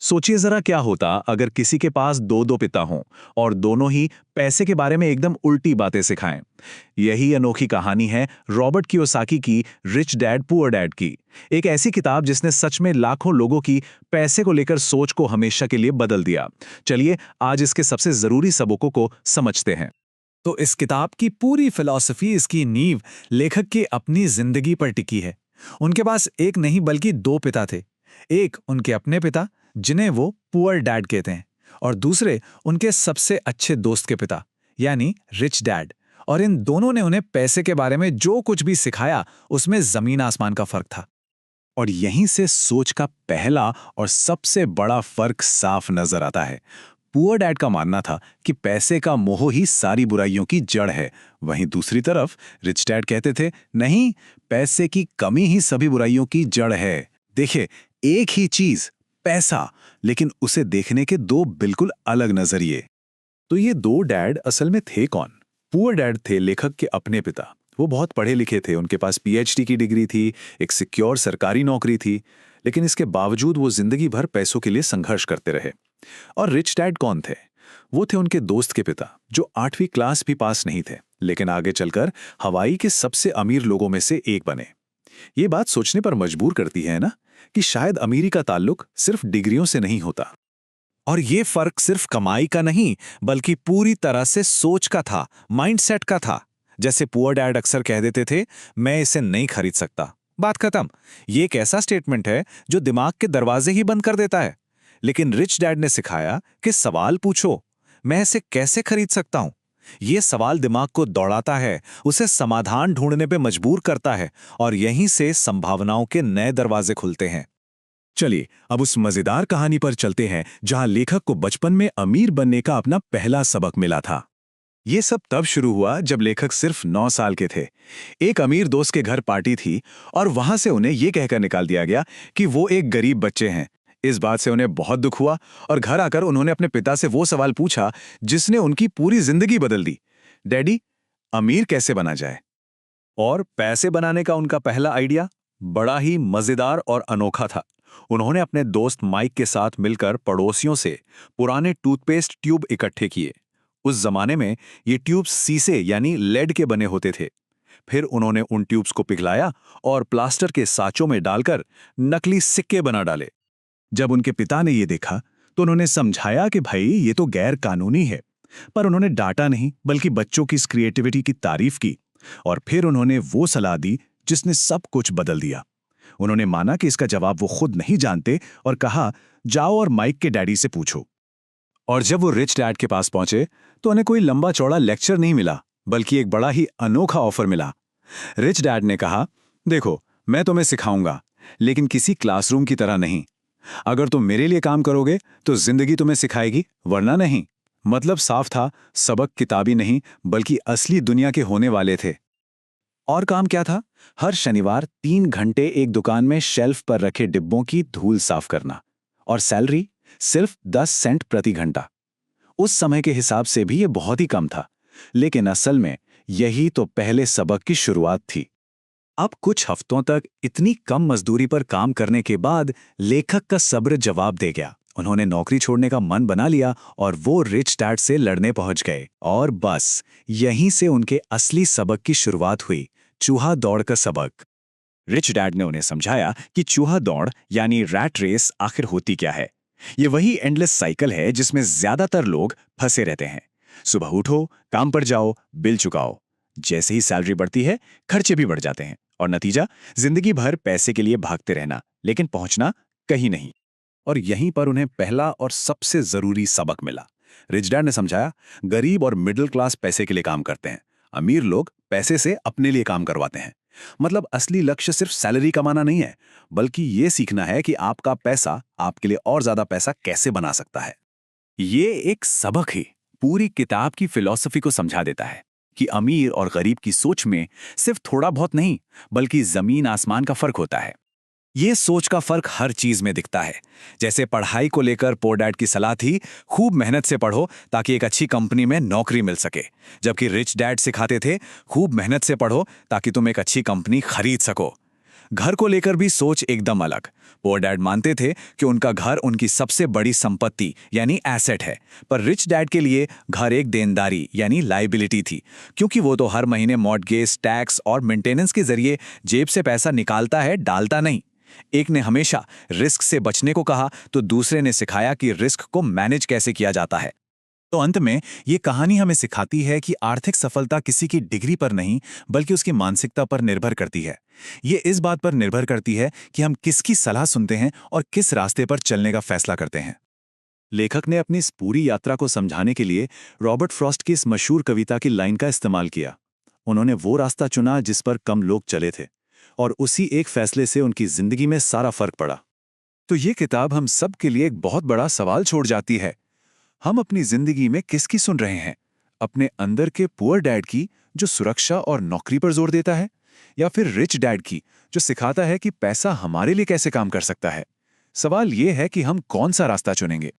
सोचिए जरा क्या होता अगर किसी के पास दो दो पिता हों और दोनों ही पैसे के बारे में एकदम उल्टी बातें सिखाएं। यही अनोखी कहानी है रॉबर्ट कियोसाकी की रिच डैड पुअर डैड की। एक ऐसी किताब जिसने सच में लाखों लोगों की पैसे को लेकर सोच को हमेशा के लिए बदल दिया। चलिए आज इसके सबसे जरूरी सबकों को समझते हैं। तो इस किताब की पूरी फिलॉसफी, इसकी नींव लेखक की अपनी जिंदगी पर टिकी है। उनके पास एक नहीं बल्कि दो पिता थे। एक उनके अपने पिता, जिन्हें वो पुअर डैड कहते हैं, और दूसरे उनके सबसे अच्छे दोस्त के पिता, यानी रिच डैड। और इन दोनों ने उन्हें पैसे के बारे में जो कुछ भी सिखाया, उसमें जमीन आसमान का फर्क था। और यहीं से सोच का पहला और सबसे बड़ा फर्क साफ नजर आता है। पुअर डैड का मानना था कि पैसे का मोह ही सारी बुराइयों की जड़ है। वहीं दूसरी तरफ रिच डैड कहते थे, नहीं, पैसे की कमी ही सभी बुराइयों की जड़ है। देखिए, एक ही चीज, पैसा, लेकिन उसे देखने के दो बिल्कुल अलग नजरिए। तो ये दो डैड असल में थे कौन? पुअर डैड थे लेखक के अपने पिता। वो बहुत पढ़े लिखे थे, उनके पास पीएचडी की डिग्री थी, एक सिक्योर सरकारी नौकरी थी, लेकिन इसके बावजूद वो जिंदगी भर पैसों के लिए संघर्ष करते रहे। और रिच डैड कौन थे? वो थे उनके दोस्त के पिता, जो 8वीं क्लास भी पास नहीं थे, लेकिन आगे चलकर हवाई के सबसे अमीर लोगों में से एक बने। ये बात सोचने पर मजबूर करती है ना, कि शायद अमीरी का ताल्लुक सिर्फ डिग्रियों से नहीं होता। और ये फर्क सिर्फ कमाई का नहीं, बल्कि पूरी तरह से सोच का था, माइंडसेट का था। जैसे पुअर डैड अक्सर कह देते थे, मैं इसे नहीं खरीद सकता, बात खत्म। ये एक ऐसा स्टेटमेंट है जो दिमाग के दरवाजे ही बंद कर देता है। लेकिन रिच डैड ने सिखाया कि सवाल पूछो, मैं इसे कैसे खरीद सकता हूं। ये सवाल दिमाग को दौड़ाता है, उसे समाधान ढूंढने पे मजबूर करता है, और यहीं से संभावनाओं के नए दरवाजे खुलते हैं। चलिए अब उस मजेदार कहानी पर चलते हैं जहां लेखक को बचपन में अमीर बनने का अपना पहला सबक मिला था। ये सब तब शुरू हुआ जब लेखक सिर्फ 9 साल के थे। एक अमीर दोस्त के घर पार्टी थी और वहां से उन्हें यह कहकर निकाल दिया गया कि वो एक गरीब बच्चे हैं। इस बात से उन्हें बहुत दुख हुआ और घर आकर उन्होंने अपने पिता से वो सवाल पूछा जिसने उनकी पूरी जिंदगी बदल दी। डैडी, अमीर कैसे बना जाए? और पैसे बनाने का उनका पहला आइडिया बड़ा ही मजेदार और अनोखा था। उन्होंने अपने दोस्त माइक के साथ मिलकर पड़ोसियों से पुराने टूथपेस्ट ट्यूब इकट्ठे किए। उस जमाने में ये ट्यूब्स सीसे यानी लेड के बने होते थे। फिर उन्होंने उन ट्यूब्स को पिघलाया और प्लास्टर के साँचों में डालकर नकली सिक्के बना डाले। जब उनके पिता ने ये देखा तो उन्होंने समझाया कि भाई ये तो गैर कानूनी है, पर उन्होंने डांटा नहीं बल्कि बच्चों की इस क्रिएटिविटी की तारीफ की। और फिर उन्होंने वो सलाह दी जिसने सब कुछ बदल दिया। उन्होंने माना कि इसका जवाब वो खुद नहीं जानते और कहा, जाओ और माइक के डैडी से पूछो। और जब वो रिच डैड के पास पहुंचे तो उन्हें कोई लंबा चौड़ा लेक्चर नहीं मिला, बल्कि एक बड़ा ही अनोखा ऑफर मिला। रिच डैड ने कहा, देखो, मैं तुम्हें सिखाऊंगा, लेकिन किसी क्लासरूम की तरह नहीं। अगर तुम मेरे लिए काम करोगे तो जिंदगी तुम्हें सिखाएगी, वरना नहीं। मतलब साफ था, सबक किताबी नहीं बल्कि असली दुनिया के होने वाले थे। और काम क्या था? हर शनिवार 3 घंटे एक दुकान में शेल्फ पर रखे डिब्बों की धूल साफ करना, और सैलरी सिर्फ 10 सेंट प्रति घंटा। उस समय के हिसाब से भी ये बहुत ही कम था, लेकिन असल में यही तो पहले सबक की शुरुआत थी। अब कुछ हफ्तों तक इतनी कम मजदूरी पर काम करने के बाद लेखक का सब्र जवाब दे गया। उन्होंने नौकरी छोड़ने का मन बना लिया और वो रिच डैड से लड़ने पहुंच गए। और बस यहीं से उनके असली सबक की शुरुआत हुई, चूहा दौड़ का सबक। रिच डैड ने उन्हें समझाया कि चूहा दौड़ यानी रैट रेस आखिर होती क्या है। ये वही एंडलेस साइकिल है जिसमें ज्यादातर लोग फंसे रहते हैं। सुबह उठो, काम पर जाओ, बिल चुकाओ। जैसे ही सैलरी बढ़ती है, खर्चे भी बढ़ जाते हैं, और नतीजा जिंदगी भर पैसे के लिए भागते रहना, लेकिन पहुंचना कहीं नहीं। और यहीं पर उन्हें पहला और सबसे जरूरी सबक मिला। रिच डैड ने समझाया, गरीब और मिडिल क्लास पैसे के लिए काम करते हैं, अमीर लोग पैसे से अपने लिए काम करवाते हैं। मतलब असली लक्ष्य सिर्फ सैलरी कमाना नहीं है, बल्कि ये सीखना है कि आपका पैसा आपके लिए और ज्यादा पैसा कैसे बना सकता है। ये एक सबक ही पूरी किताब की फिलॉसफी को समझा देता है कि अमीर और गरीब की सोच में सिर्फ थोड़ा बहुत नहीं, बल्कि जमीन आसमान का फर्क होता है। ये सोच का फर्क हर चीज में दिखता है। जैसे पढ़ाई को लेकर पुअर डैड की सलाह थी, खूब मेहनत से पढ़ो ताकि एक अच्छी कंपनी में नौकरी मिल सके, जबकि रिच डैड सिखाते थे, खूब मेहनत से पढ़ो ताकि तुम एक अच्छी कंपनी खरीद सको। घर को लेकर भी सोच एकदम अलग। पुअर डैड मानते थे कि उनका घर उनकी सबसे बड़ी संपत्ति यानी एसेट है, पर रिच डैड के लिए घर एक देनदारी यानी लाइबिलिटी थी, क्योंकि वो तो हर महीने मॉर्टगेज, टैक्स और मेंटेनेंस के जरिए जेब से पैसा निकालता है, डालता नहीं। एक ने हमेशा रिस्क से बचने को कहा तो दूसरे ने सिखाया कि रिस्क को मैनेज कैसे किया जाता है। तो अंत में ये कहानी हमें सिखाती है कि आर्थिक सफलता किसी की डिग्री पर नहीं बल्कि उसकी मानसिकता पर निर्भर करती है। ये इस बात पर निर्भर करती है कि हम किसकी सलाह सुनते हैं और किस रास्ते पर चलने का फैसला करते हैं। लेखक ने अपनी इस पूरी यात्रा को समझाने के लिए रॉबर्ट फ्रॉस्ट की इस मशहूर कविता की लाइन का इस्तेमाल किया। उन्होंने वो रास्ता चुना जिस पर कम लोग चले थे, और उसी एक फैसले से उनकी जिंदगी में सारा फर्क पड़ा। तो ये किताब हम सब के लिए एक बहुत बड़ा सवाल छोड़ जाती है। हम अपनी जिंदगी में किसकी सुन रहे हैं? अपने अंदर के पुअर डैड की, जो सुरक्षा और नौकरी पर जोर देता है, या फिर रिच डैड की, जो सिखाता है कि पैसा हमारे लिए कैसे काम कर सकता है? सवाल यह है कि हम कौन सा रास्ता चुनेंगे।